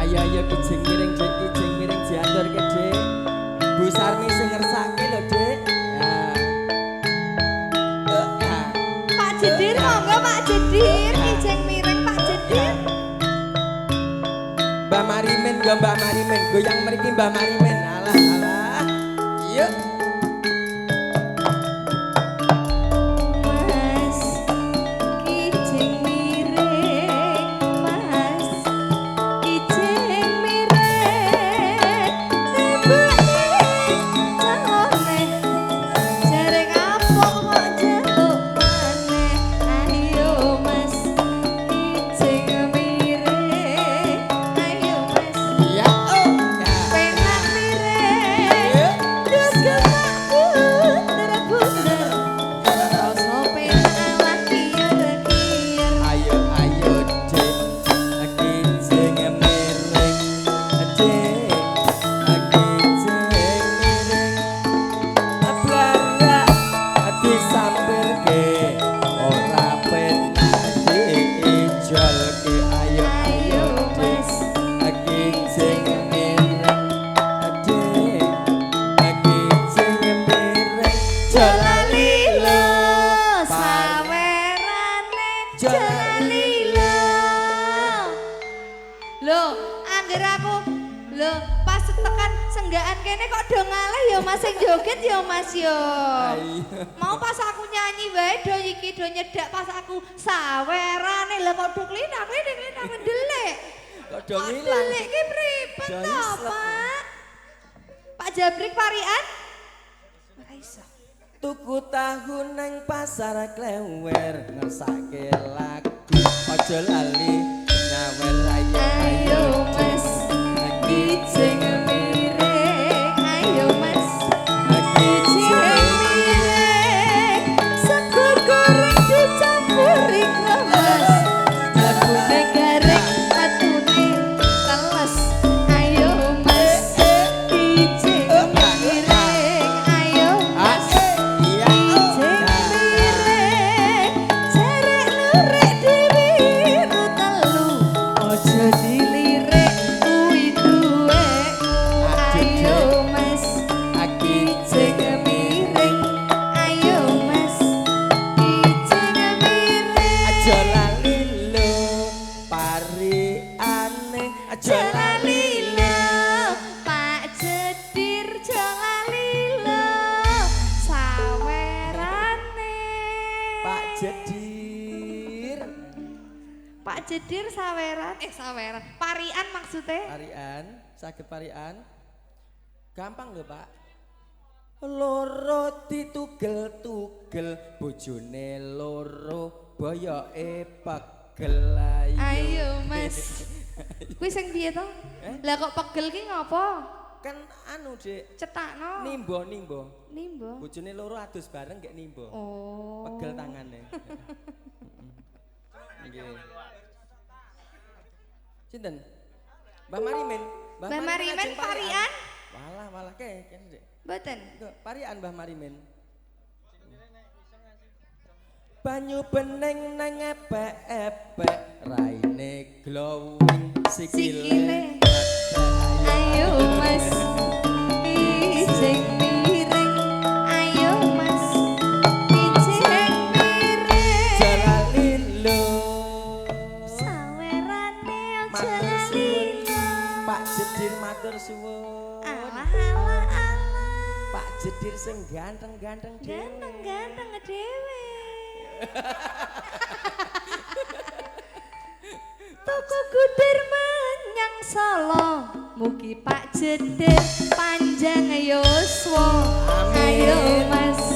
Ayo ayo kijing miring diatur ke Dik. Bu Sarmi sing ngersake lho Dik. Pak Jedir monggo Pak Jedir kijing miring Pak Jedir. Mbak Marimin go Mbak Marimin goyang mriki Mbak Marimin. Alah alah. Yuk. Pas tekan senggaan kene kok do ngalih ya Mas sing joget ya Mas yo. Mau pas aku nyanyi wae do iki do nyedak pas aku sawerane lha kok do klinak ndelik. Kok do ngilang. Ndelik ki pripun to, Pak? Pak Jabrik Parian? Ora iso. Tuku tahu nang pasar klewer ngersake lagu aja lali nyawel ayo Mas kijing miring ayo Mas kijing miring sego goreng dicampuri kremes labune garing atune teles ayo Mas kijing miring ayo Mas kijing miring cerek lurik diwiru telu ojo dilirik kuwi duwe ayo Mas kijing miring ayo Mas kijing miring aja lali lho pariane aja lali lilo Pak Jedir jalalilo sawerane Pak Jedir Pak Jedir saweran saweran parian maksudnya parian saged parian gampang lho Pak loro ditugel-tugel bojone loro boyoke pegel ayo Mas kuwi sing piye to lah kok pegel ki ngopo kan anu Dik cetakno nimbo nimbo bojone loro adus bareng gek nimbo oh pegel tangane nggih sinten Mbah Marimin Mbah Marimin parian walah kene Dik mboten parian Mbah Marimin banyu bening nang epek-epek raine glowing sikile ayo Mas kijing miring ayo Mas kijing miring jalalilo sawerane aja matur suwun lilo Pak Jedir matur suwun alah alah alah Pak Jedir sing ganteng-ganteng ganteng dhewe Tuku gudir menyang Solo mugi Pak Jedir panjang yuswa ayo Mas